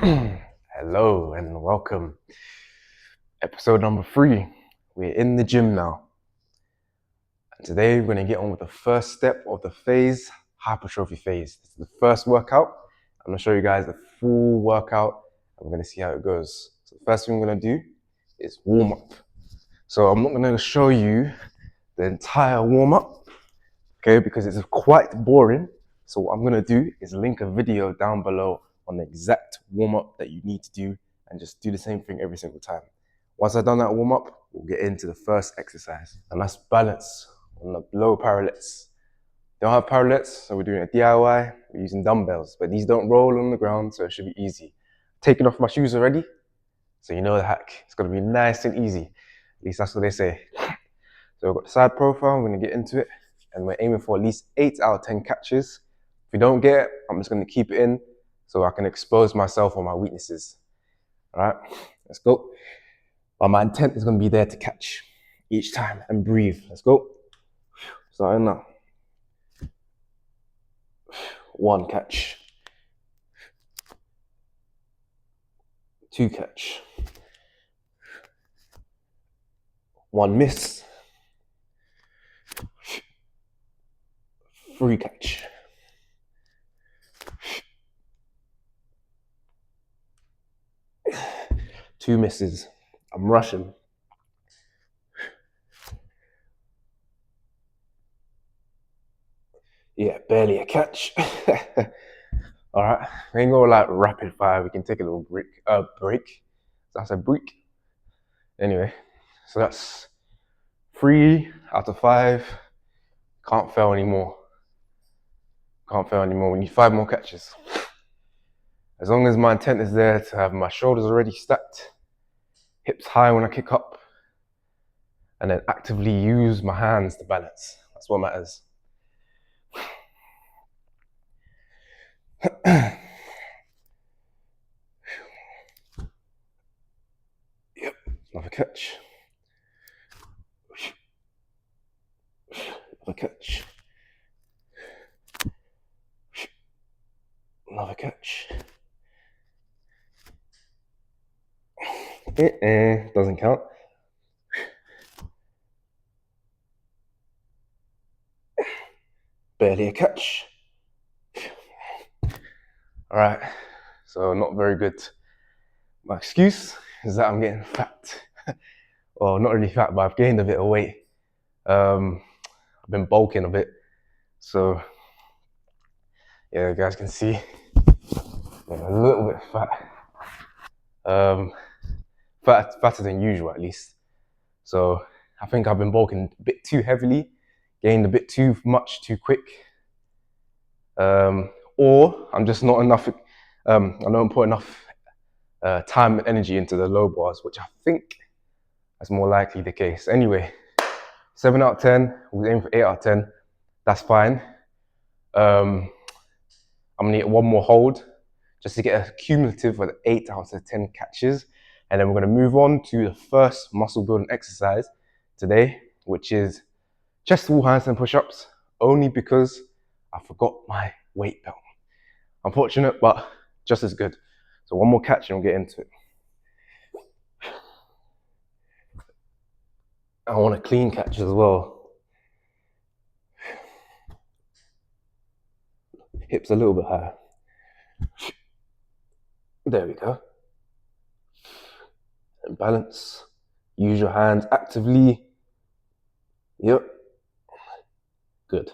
Hello and welcome. Episode number 3. We're in the gym now. And today we're going to get on with the first step of the phase, hypertrophy phase. This is the first workout. I'm going to show you guys the full workout and we're going to see how it goes. So the first thing we're going to do is warm up. So I'm not going to show you the entire warm up, okay, because it's quite boring. So what I'm going to do is link a video down below on the exact warm-up that you need to do and just do the same thing every single time. Once I've done that warm-up, we'll get into the first exercise, and that's balance on the low parallettes. Don't have parallettes, so we're doing a DIY. We're using dumbbells, but these don't roll on the ground, so it should be easy. Taking off my shoes already, so you know the hack. It's gonna be nice and easy. At least that's what they say. So we've got the side profile, we're gonna get into it, and we're aiming for at least 8 out of 10 catches. If we don't get it, I'm just gonna keep it in so I can expose myself on my weaknesses. All right, let's go. But my intent is gonna be there to catch each time and breathe. Let's go. Starting now. 1 catch. 2 catch. 1 miss. 3 catch. 2 misses. I'm rushing. Yeah, barely a catch. All right, we ain't going like rapid fire. We can take a little break. That's a break. Anyway, so that's 3 out of 5. Can't fail anymore. Can't fail anymore. We need 5 more catches. As long as my intent is there to have my shoulders already stacked, hips high when I kick up, and then actively use my hands to balance. That's what matters. Yep, another catch. Another catch. Another catch. Doesn't count. Barely a catch. All right, so not very good. My excuse is that I'm getting fat. Well, not really fat, but I've gained a bit of weight. I've been bulking a bit. So, yeah, you guys can see I'm a little bit fat. Fatter than usual, at least. So, I think I've been bulking a bit too heavily, gained a bit too much too quick. Or I'm just not enough, I don't put enough time and energy into the low bars, which I think is more likely the case. Anyway, 7 out of 10, we'll aim for 8 out of 10. That's fine. I'm gonna get 1 more hold just to get a cumulative of 8 out of 10 catches. And then we're gonna move on to the first muscle building exercise today, which is chest wall handstand push-ups, only because I forgot my weight belt. Unfortunate, but just as good. So 1 more catch and we'll get into it. I want a clean catch as well. Hips a little bit higher. There we go. And balance. Use your hands actively. Yep. Good.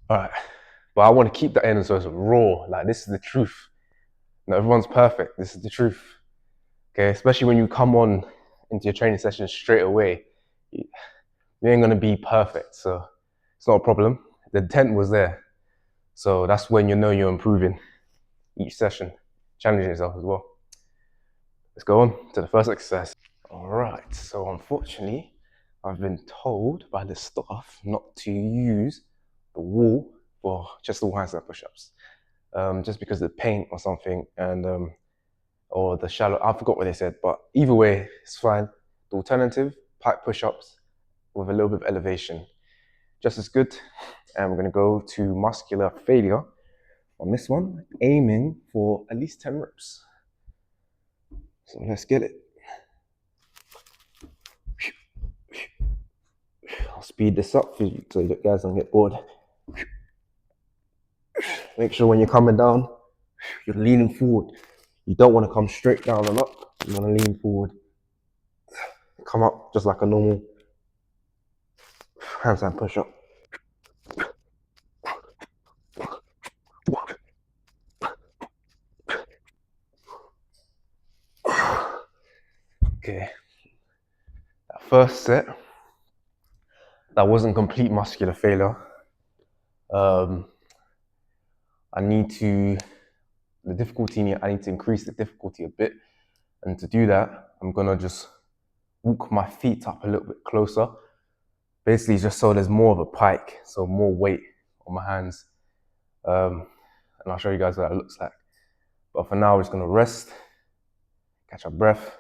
All right. But I want to keep that in so it's raw. Like, this is the truth. Not everyone's perfect. This is the truth. Okay, especially when you come on into your training session straight away, you ain't gonna be perfect. So it's not a problem. The intent was there. So that's when you know you're improving each session, challenging yourself as well. Let's go on to the first exercise. All right, so unfortunately, I've been told by the staff not to use the wall for chest wall handstand push-ups, just because of the paint or something, and or the shallow, I forgot what they said, but either way, it's fine. The alternative, pipe push-ups with a little bit of elevation, just as good. And we're gonna go to muscular failure on this one, aiming for at least 10 reps. So let's get it. I'll speed this up for you so you guys don't get bored. Make sure when you're coming down, you're leaning forward. You don't want to come straight down and up. You want to lean forward. Come up just like a normal handstand push-up. Okay, that first set, that wasn't complete muscular failure. I need to increase the difficulty a bit. And to do that, I'm gonna just walk my feet up a little bit closer. Basically just so there's more of a pike, so more weight on my hands. And I'll show you guys what that looks like. But for now, we're just gonna rest, catch our breath,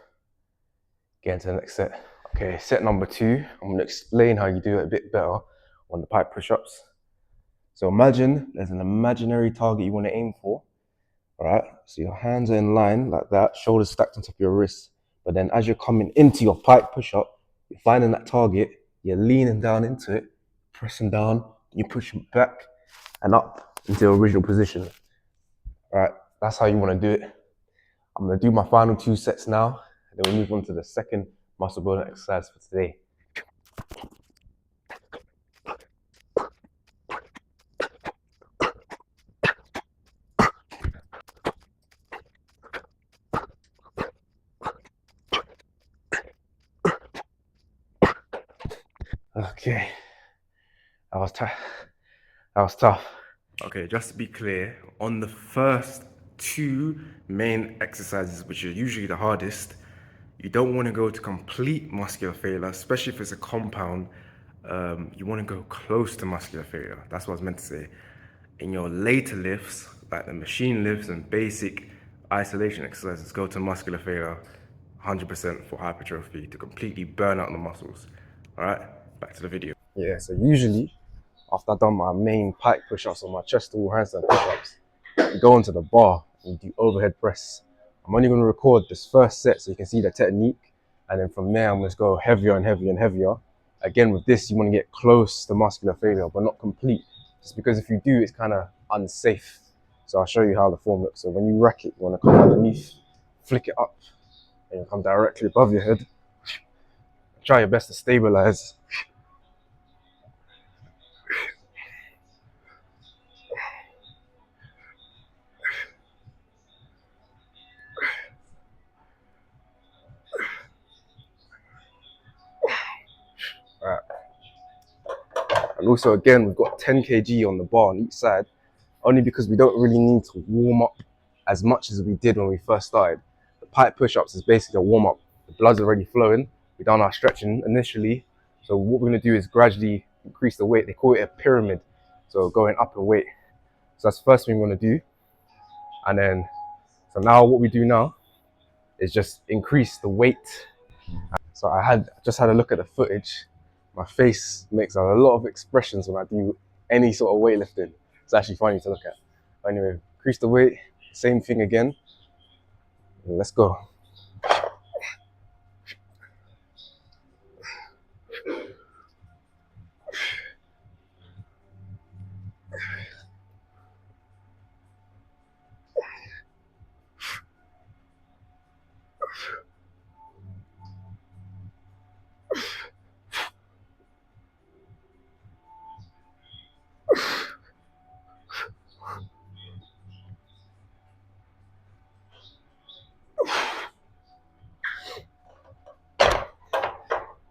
get into the next set. Okay, set number 2, I'm gonna explain how you do it a bit better on the pike push-ups. So imagine there's an imaginary target you wanna aim for. All right, so your hands are in line like that, shoulders stacked on top of your wrists. But then as you're coming into your pike push-up, you're finding that target, you're leaning down into it, pressing down, you push it back and up into your original position. All right, that's how you want to do it. I'm going to do my final 2 sets now, and then we'll move on to the second muscle building exercise for today. Okay, that was tough. Okay, just to be clear, on the first 2 main exercises, which are usually the hardest, you don't want to go to complete muscular failure, especially if it's a compound. You want to go close to muscular failure. That's what I was meant to say. In your later lifts, like the machine lifts and basic isolation exercises, go to muscular failure 100% for hypertrophy to completely burn out the muscles. All right, back to the video. Yeah, so usually after I've done my main pike push-ups or my chest to wall handstand push-ups, you go onto the bar and you do overhead press. I'm only going to record this first set so you can see the technique, and then from there I'm going to go heavier and heavier and heavier. Again, with this you want to get close to muscular failure but not complete, just because if you do it's kind of unsafe. So I'll show you how the form looks. So when you rack it, you want to come underneath, flick it up, and you come directly above your head. Try your best to stabilize. Right. And also again, we've got 10 kg on the bar on each side, only because we don't really need to warm up as much as we did when we first started. The pike push-ups is basically a warm-up. The blood's already flowing. We've done our stretching initially. So what we're gonna do is gradually increase the weight. They call it a pyramid. So going up in weight. So that's the first thing we're gonna do. And then, so now what we do now is just increase the weight. So I just had a look at the footage. My face makes a lot of expressions when I do any sort of weightlifting. It's actually funny to look at. Anyway, increase the weight, same thing again. Let's go.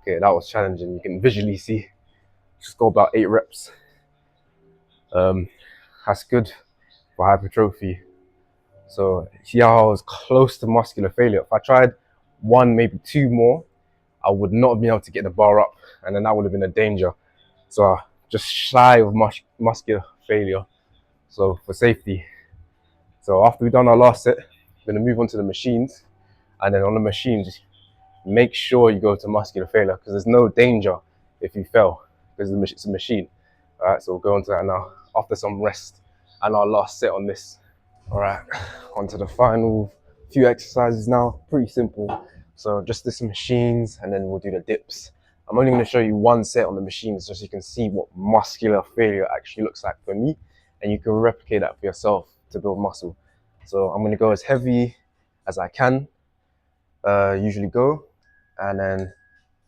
Okay, that was challenging. You can visually see. Just go about 8 reps. That's good for hypertrophy. So see how I was close to muscular failure. If I tried 1, maybe 2 more, I would not have been able to get the bar up, and then that would have been a danger. So just shy of muscular failure. So for safety. So after we've done our last set, we're gonna move on to the machines, and then on the machine, just make sure you go to muscular failure, because there's no danger if you fail, because it's a machine. All right, so we'll go on to that now after some rest. and our last set on this. All right, on to the final few exercises now. Pretty simple. So just do some machines and then we'll do the dips. I'm only going to show you one set on the machines just so you can see what muscular failure actually looks like for me, and you can replicate that for yourself to build muscle. So I'm going to go as heavy as I can, usually go, and then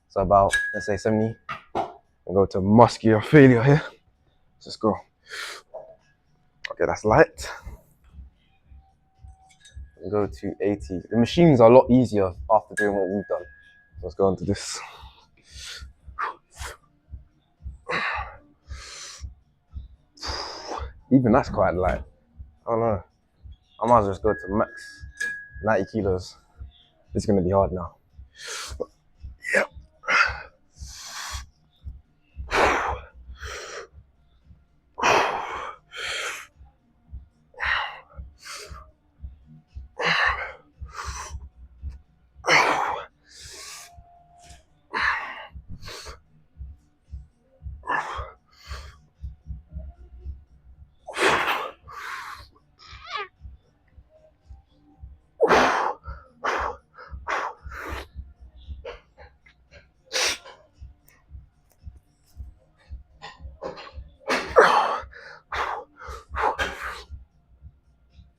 so about, let's say 70, and go to muscular failure here. Let's just go. Okay, that's light. Go to 80. The machines are a lot easier after doing what we've done. Let's go on to this. Even that's quite light. I don't know. I might as well just go to max 90 kilos. This is going to be hard now. Yep.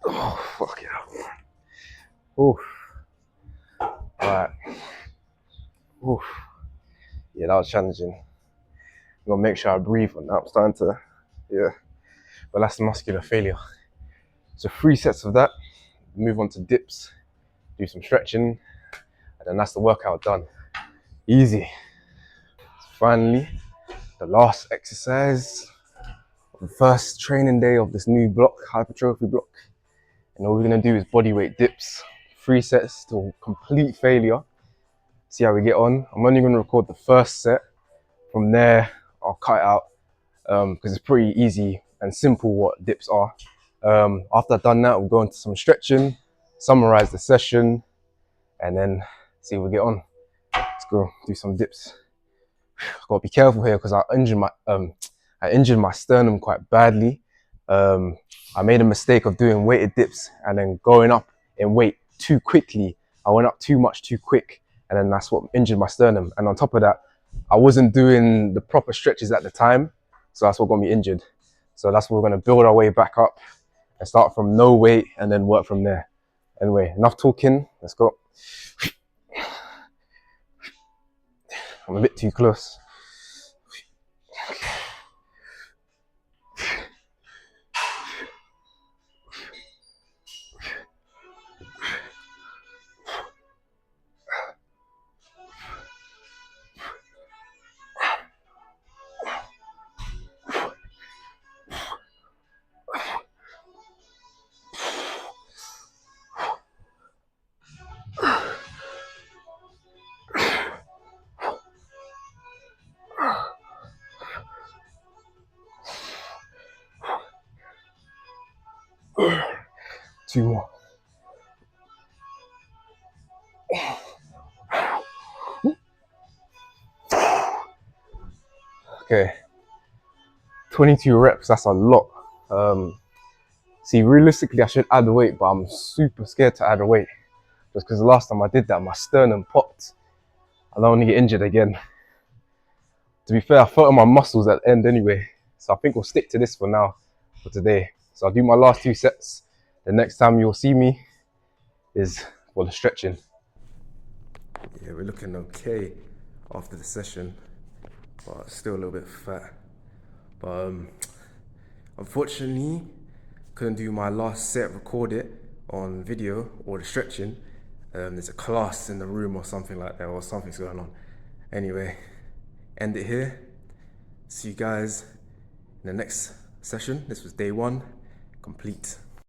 Oh, fuck yeah. Oof. Alright. Oof. Yeah, that was challenging. I'm gonna make sure I breathe on that. I'm starting to, yeah. But that's muscular failure. So 3 sets of that. Move on to dips. Do some stretching. And then that's the workout done. Easy. Finally, the last exercise of the first training day of this new block, hypertrophy block. And all we're gonna do is bodyweight dips. 3 sets till complete failure. See how we get on. I'm only gonna record the first set. From there, I'll cut it out because it's pretty easy and simple what dips are. After I've done that, we'll go into some stretching, summarize the session, and then see how we get on. Let's go do some dips. I've got to be careful here because I injured my sternum quite badly. I made a mistake of doing weighted dips and then going up in weight too quickly. I went up too much too quick, and then that's what injured my sternum. And on top of that, I wasn't doing the proper stretches at the time, so that's what got me injured. So that's what we're going to build our way back up and start from no weight and then work from there. Anyway, enough talking. Let's go. I'm a bit too close. Two more. Okay, 22 reps, that's a lot. See, realistically, I should add weight, but I'm super scared to add a weight. Just because the last time I did that, my sternum popped. I don't want to get injured again. To be fair, I felt in my muscles at the end anyway. So I think we'll stick to this for now, for today. So I'll do my last 2 sets. The next time you'll see me is for the stretching. Yeah, we're looking okay after the session, but still a little bit fat. But unfortunately, couldn't do my last set, record it on video or the stretching. There's a class in the room or something like that, or something's going on. Anyway, end it here. See you guys in the next session. This was day 1, complete.